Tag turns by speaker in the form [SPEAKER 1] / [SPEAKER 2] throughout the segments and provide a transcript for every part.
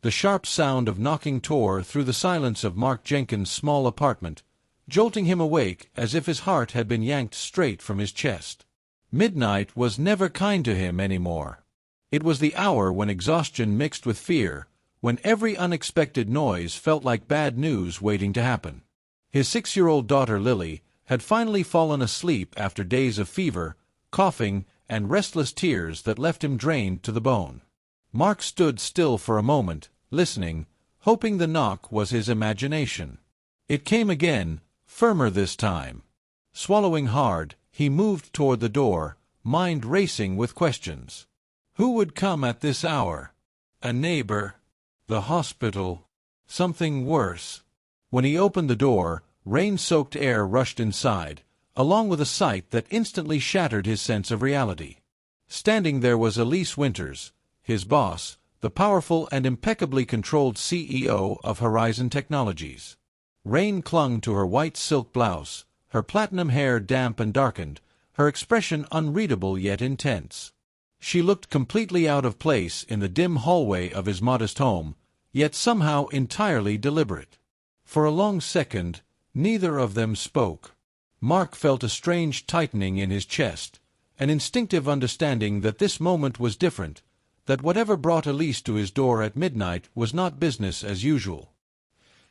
[SPEAKER 1] The sharp sound of knocking tore through the silence of Mark Jenkins' small apartment, jolting him awake as if his heart had been yanked straight from his chest. Midnight was never kind to him anymore. It was the hour when exhaustion mixed with fear, when every unexpected noise felt like bad news waiting to happen. His 6-year-old daughter Lily had finally fallen asleep after days of fever, coughing, and restless tears that left him drained to the bone. Mark stood still for a moment, listening, hoping the knock was his imagination. It came again, firmer this time. Swallowing hard, he moved toward the door, mind racing with questions. Who would come at this hour? A neighbor? The hospital? Something worse? When he opened the door, rain-soaked air rushed inside, along with a sight that instantly shattered his sense of reality. Standing there was Elise Winters, his boss, the powerful and impeccably controlled CEO of Horizon Technologies. Rain clung to her white silk blouse, her platinum hair damp and darkened, her expression unreadable yet intense. She looked completely out of place in the dim hallway of his modest home, yet somehow entirely deliberate. For a long second, neither of them spoke. Mark felt a strange tightening in his chest, an instinctive understanding that this moment was different, that whatever brought Elise to his door at midnight was not business as usual.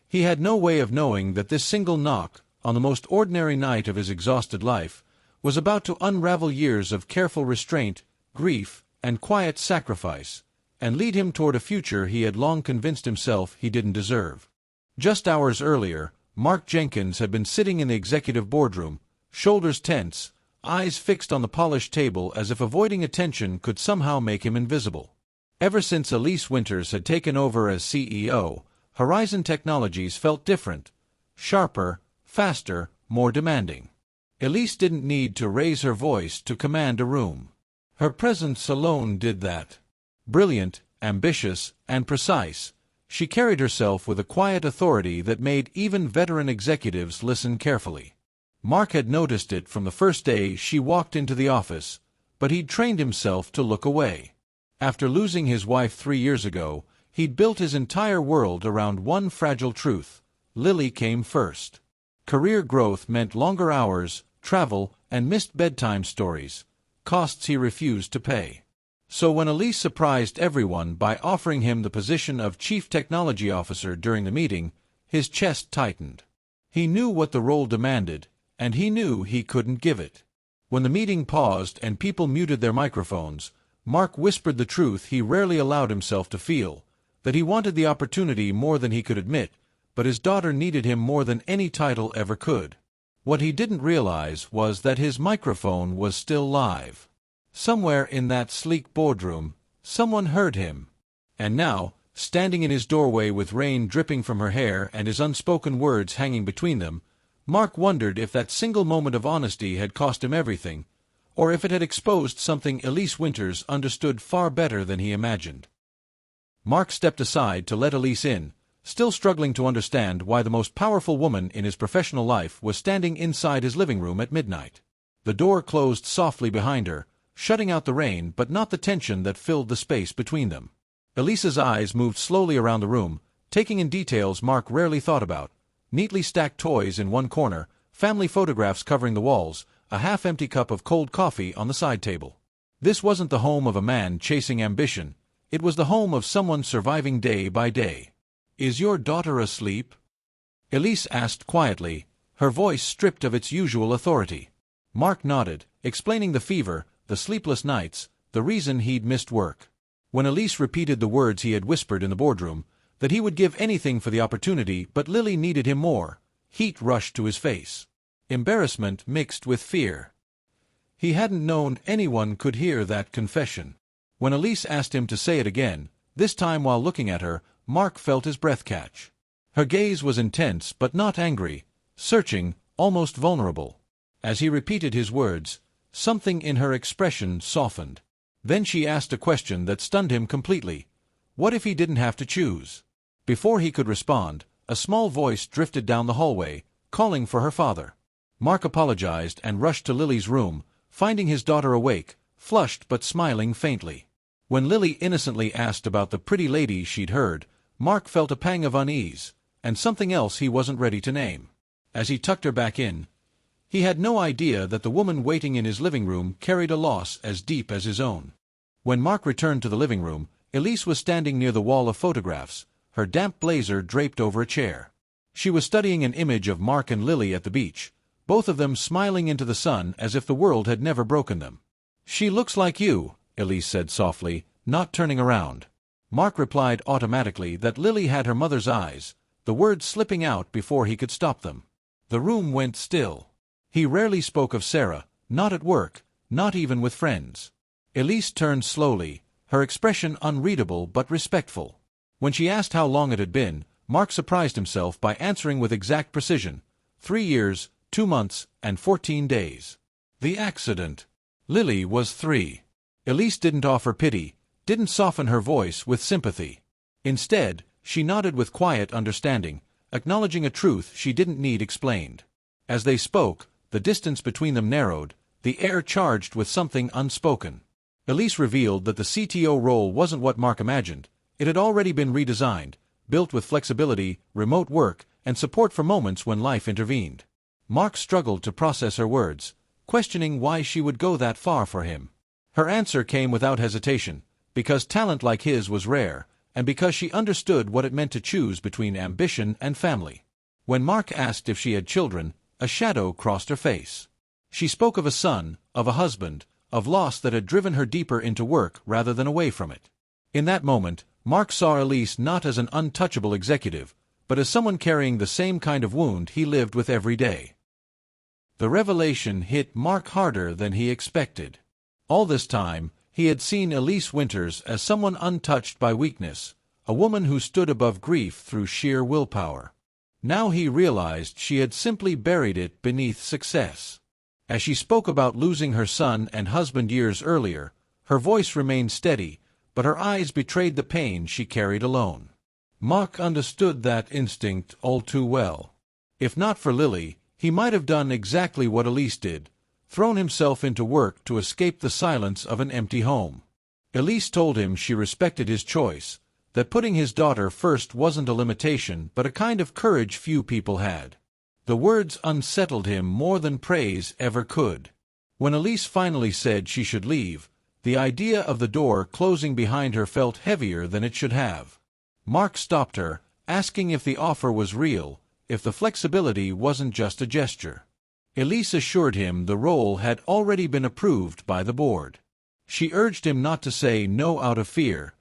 [SPEAKER 1] He had no way of knowing that this single knock, on the most ordinary night of his exhausted life, was about to unravel years of careful restraint, grief, and quiet sacrifice, and lead him toward a future he had long convinced himself he didn't deserve. Just hours earlier, Mark Jenkins had been sitting in the executive boardroom, shoulders tense, eyes fixed on the polished table as if avoiding attention could somehow make him invisible. Ever since Elise Winters had taken over as CEO, Horizon Technologies felt different, sharper, faster, more demanding. Elise didn't need to raise her voice to command a room. Her presence alone did that. Brilliant, ambitious, and precise, she carried herself with a quiet authority that made even veteran executives listen carefully. Mark had noticed it from the first day she walked into the office, but he'd trained himself to look away. After losing his wife 3 years ago, he'd built his entire world around one fragile truth: Lily came first. Career growth meant longer hours, travel, and missed bedtime stories, costs he refused to pay. So when Elise surprised everyone by offering him the position of Chief Technology Officer during the meeting, his chest tightened. He knew what the role demanded, and he knew he couldn't give it. When the meeting paused and people muted their microphones, Mark whispered the truth he rarely allowed himself to feel, that he wanted the opportunity more than he could admit, but his daughter needed him more than any title ever could. What he didn't realize was that his microphone was still live. Somewhere in that sleek boardroom, someone heard him. And now, standing in his doorway with rain dripping from her hair and his unspoken words hanging between them, Mark wondered if that single moment of honesty had cost him everything, or if it had exposed something Elise Winters understood far better than he imagined. Mark stepped aside to let Elise in, still struggling to understand why the most powerful woman in his professional life was standing inside his living room at midnight. The door closed softly behind her, shutting out the rain but not the tension that filled the space between them. Elise's eyes moved slowly around the room, taking in details Mark rarely thought about: neatly stacked toys in one corner, family photographs covering the walls, a half-empty cup of cold coffee on the side table. This wasn't the home of a man chasing ambition, it was the home of someone surviving day by day. "Is your daughter asleep?" Elise asked quietly, her voice stripped of its usual authority. Mark nodded, explaining the fever, the sleepless nights, the reason he'd missed work. When Elise repeated the words he had whispered in the boardroom, that he would give anything for the opportunity, but Lily needed him more, heat rushed to his face. Embarrassment mixed with fear. He hadn't known anyone could hear that confession. When Elise asked him to say it again, this time while looking at her, Mark felt his breath catch. Her gaze was intense but not angry, searching, almost vulnerable. As he repeated his words, something in her expression softened. Then she asked a question that stunned him completely. What if he didn't have to choose? Before he could respond, a small voice drifted down the hallway, calling for her father. Mark apologized and rushed to Lily's room, finding his daughter awake, flushed but smiling faintly. When Lily innocently asked about the pretty lady she'd heard, Mark felt a pang of unease, and something else he wasn't ready to name. As he tucked her back in, he had no idea that the woman waiting in his living room carried a loss as deep as his own. When Mark returned to the living room, Elise was standing near the wall of photographs, her damp blazer draped over a chair. She was studying an image of Mark and Lily at the beach, both of them smiling into the sun as if the world had never broken them. "She looks like you," Elise said softly, not turning around. Mark replied automatically that Lily had her mother's eyes, the words slipping out before he could stop them. The room went still. He rarely spoke of Sarah, not at work, not even with friends. Elise turned slowly, her expression unreadable but respectful. When she asked how long it had been, Mark surprised himself by answering with exact precision, 3 years, 2 months, and 14 days. The accident. Lily was 3. Elise didn't offer pity, didn't soften her voice with sympathy. Instead, she nodded with quiet understanding, acknowledging a truth she didn't need explained. As they spoke, the distance between them narrowed, the air charged with something unspoken. Elise revealed that the CTO role wasn't what Mark imagined. It had already been redesigned, built with flexibility, remote work, and support for moments when life intervened. Mark struggled to process her words, questioning why she would go that far for him. Her answer came without hesitation, because talent like his was rare, and because she understood what it meant to choose between ambition and family. When Mark asked if she had children, a shadow crossed her face. She spoke of a son, of a husband, of loss that had driven her deeper into work rather than away from it. In that moment, Mark saw Elise not as an untouchable executive, but as someone carrying the same kind of wound he lived with every day. The revelation hit Mark harder than he expected. All this time, he had seen Elise Winters as someone untouched by weakness, a woman who stood above grief through sheer willpower. Now he realized she had simply buried it beneath success. As she spoke about losing her son and husband years earlier, her voice remained steady, but her eyes betrayed the pain she carried alone. Mark understood that instinct all too well. If not for Lily, he might have done exactly what Elise did, thrown himself into work to escape the silence of an empty home. Elise told him she respected his choice, that putting his daughter first wasn't a limitation but a kind of courage few people had. The words unsettled him more than praise ever could. When Elise finally said she should leave, the idea of the door closing behind her felt heavier than it should have. Mark stopped her, asking if the offer was real, if the flexibility wasn't just a gesture. Elise assured him the role had already been approved by the board. She urged him not to say no out of fear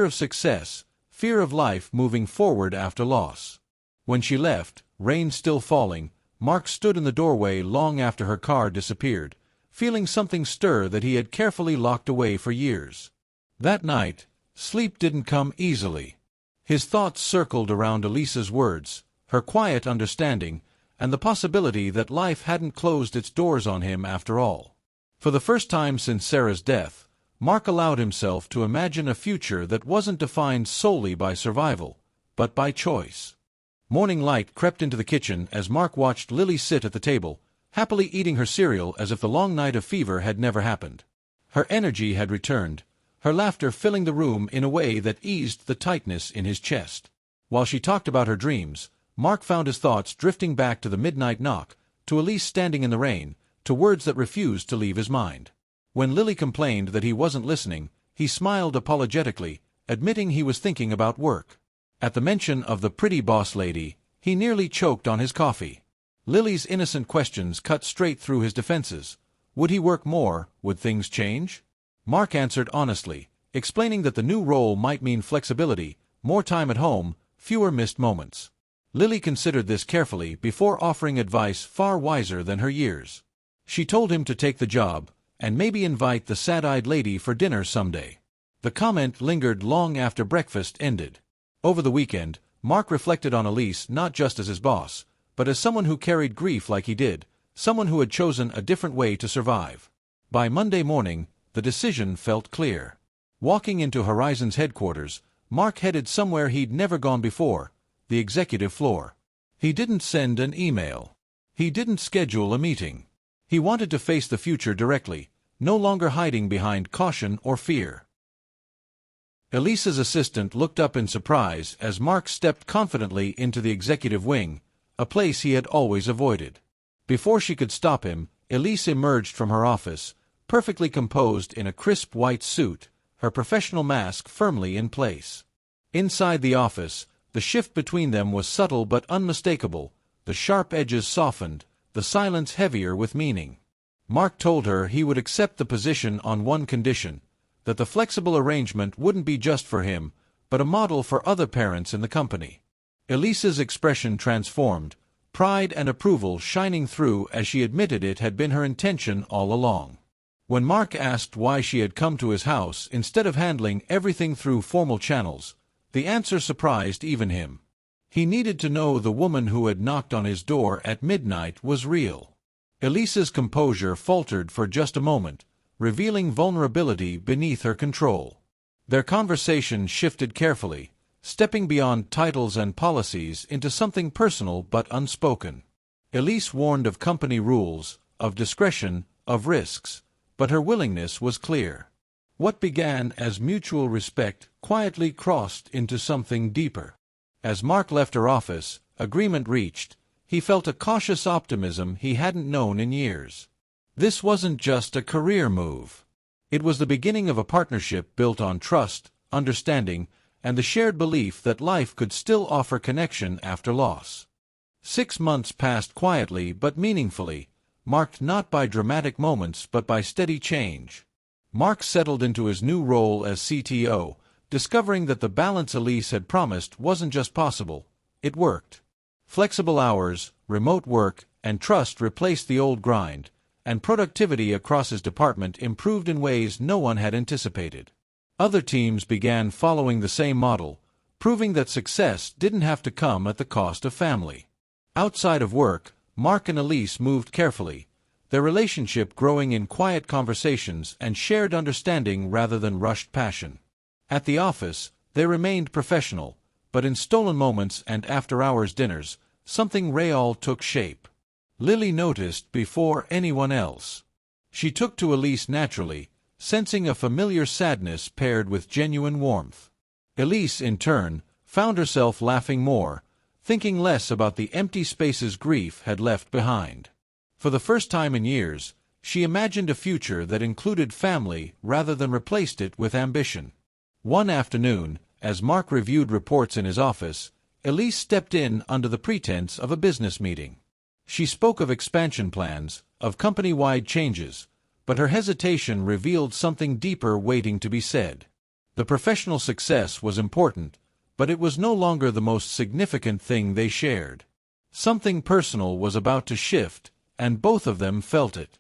[SPEAKER 1] of success, fear of life moving forward after loss. When she left, rain still falling, Mark stood in the doorway long after her car disappeared, feeling something stir that he had carefully locked away for years. That night, sleep didn't come easily. His thoughts circled around Elise's words, her quiet understanding, and the possibility that life hadn't closed its doors on him after all. For the first time since Sarah's death, Mark allowed himself to imagine a future that wasn't defined solely by survival, but by choice. Morning light crept into the kitchen as Mark watched Lily sit at the table, happily eating her cereal as if the long night of fever had never happened. Her energy had returned, her laughter filling the room in a way that eased the tightness in his chest. While she talked about her dreams, Mark found his thoughts drifting back to the midnight knock, to Elise standing in the rain, to words that refused to leave his mind. When Lily complained that he wasn't listening, he smiled apologetically, admitting he was thinking about work. At the mention of the pretty boss lady, he nearly choked on his coffee. Lily's innocent questions cut straight through his defenses. Would he work more? Would things change? Mark answered honestly, explaining that the new role might mean flexibility, more time at home, fewer missed moments. Lily considered this carefully before offering advice far wiser than her years. She told him to take the job, and maybe invite the sad-eyed lady for dinner someday. The comment lingered long after breakfast ended. Over the weekend, Mark reflected on Elise not just as his boss, but as someone who carried grief like he did, someone who had chosen a different way to survive. By Monday morning, the decision felt clear. Walking into Horizon's headquarters, Mark headed somewhere he'd never gone before, the executive floor. He didn't send an email. He didn't schedule a meeting. He wanted to face the future directly, no longer hiding behind caution or fear. Elise's assistant looked up in surprise as Mark stepped confidently into the executive wing, a place he had always avoided. Before she could stop him, Elise emerged from her office, perfectly composed in a crisp white suit, her professional mask firmly in place. Inside the office, the shift between them was subtle but unmistakable, the sharp edges softened, the silence heavier with meaning. Mark told her he would accept the position on one condition, that the flexible arrangement wouldn't be just for him, but a model for other parents in the company. Elise's expression transformed, pride and approval shining through as she admitted it had been her intention all along. When Mark asked why she had come to his house instead of handling everything through formal channels, the answer surprised even him. He needed to know the woman who had knocked on his door at midnight was real. Elise's composure faltered for just a moment, revealing vulnerability beneath her control. Their conversation shifted carefully, stepping beyond titles and policies into something personal but unspoken. Elise warned of company rules, of discretion, of risks, but her willingness was clear. What began as mutual respect quietly crossed into something deeper. As Mark left her office, agreement reached, he felt a cautious optimism he hadn't known in years. This wasn't just a career move. It was the beginning of a partnership built on trust, understanding, and the shared belief that life could still offer connection after loss. 6 months passed quietly but meaningfully, marked not by dramatic moments but by steady change. Mark settled into his new role as CTO, discovering that the balance Elise had promised wasn't just possible, it worked. Flexible hours, remote work, and trust replaced the old grind, and productivity across his department improved in ways no one had anticipated. Other teams began following the same model, proving that success didn't have to come at the cost of family. Outside of work, Mark and Elise moved carefully, their relationship growing in quiet conversations and shared understanding rather than rushed passion. At the office, they remained professional, but in stolen moments and after-hours dinners, something real took shape. Lily noticed before anyone else. She took to Elise naturally, sensing a familiar sadness paired with genuine warmth. Elise, in turn, found herself laughing more, thinking less about the empty spaces grief had left behind. For the first time in years, she imagined a future that included family rather than replaced it with ambition. One afternoon, as Mark reviewed reports in his office, Elise stepped in under the pretense of a business meeting. She spoke of expansion plans, of company-wide changes, but her hesitation revealed something deeper waiting to be said. The professional success was important, but it was no longer the most significant thing they shared. Something personal was about to shift, and both of them felt it.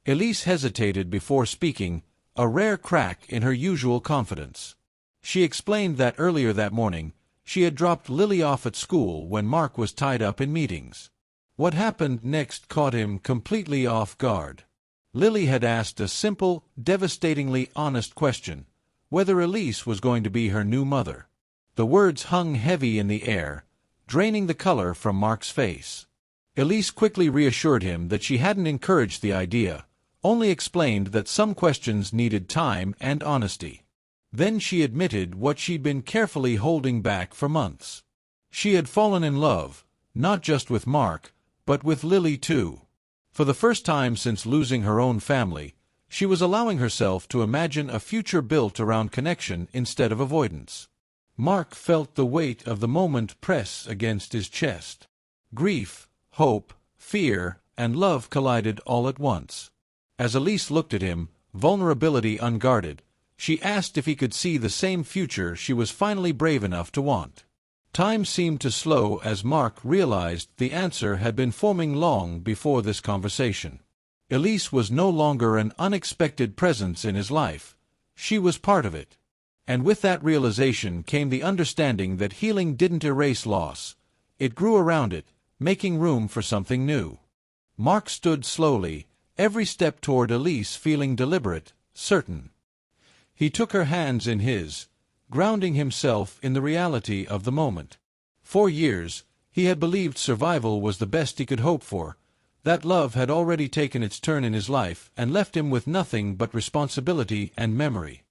[SPEAKER 1] Elise hesitated before speaking, a rare crack in her usual confidence. She explained that earlier that morning, she had dropped Lily off at school when Mark was tied up in meetings. What happened next caught him completely off guard. Lily had asked a simple, devastatingly honest question, whether Elise was going to be her new mother. The words hung heavy in the air, draining the color from Mark's face. Elise quickly reassured him that she hadn't encouraged the idea, only explained that some questions needed time and honesty. Then she admitted what she'd been carefully holding back for months. She had fallen in love, not just with Mark, but with Lily too. For the first time since losing her own family, she was allowing herself to imagine a future built around connection instead of avoidance. Mark felt the weight of the moment press against his chest. Grief, hope, fear, and love collided all at once. As Elise looked at him, vulnerability unguarded, she asked if he could see the same future she was finally brave enough to want. Time seemed to slow as Mark realized the answer had been forming long before this conversation. Elise was no longer an unexpected presence in his life. She was part of it. And with that realization came the understanding that healing didn't erase loss. It grew around it, making room for something new. Mark stood slowly, every step toward Elise feeling deliberate, certain. He took her hands in his, grounding himself in the reality of the moment. For years, he had believed survival was the best he could hope for, that love had already taken its turn in his life and left him with nothing but responsibility and memory.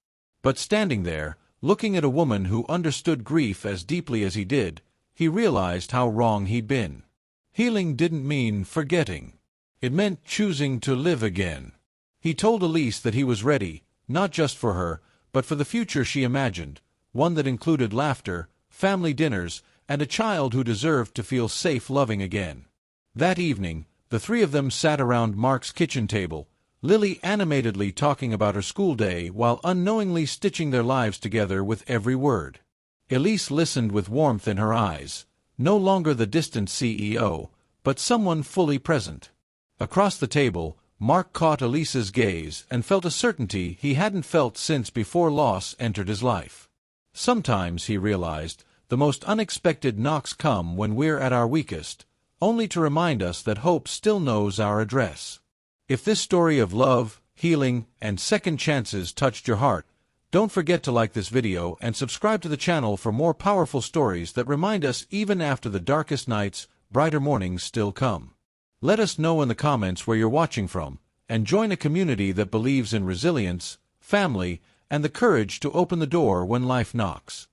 [SPEAKER 1] But standing there, Looking at a woman who understood grief as deeply as he did, he realized how wrong he'd been. Healing didn't mean forgetting. It meant choosing to live again. He told Elise that he was ready, not just for her, but for the future she imagined, one that included laughter, family dinners, and a child who deserved to feel safe loving again. That evening, the three of them sat around Mark's kitchen table, Lily animatedly talking about her school day while unknowingly stitching their lives together with every word. Elise listened with warmth in her eyes, no longer the distant CEO, but someone fully present. Across the table, Mark caught Elise's gaze and felt a certainty he hadn't felt since before loss entered his life. Sometimes, he realized, the most unexpected knocks come when we're at our weakest, only to remind us that hope still knows our address. If this story of love, healing, and second chances touched your heart, don't forget to like this video and subscribe to the channel for more powerful stories that remind us even after the darkest nights, brighter mornings still come. Let us know in the comments where you're watching from, and join a community that believes in resilience, family, and the courage to open the door when life knocks.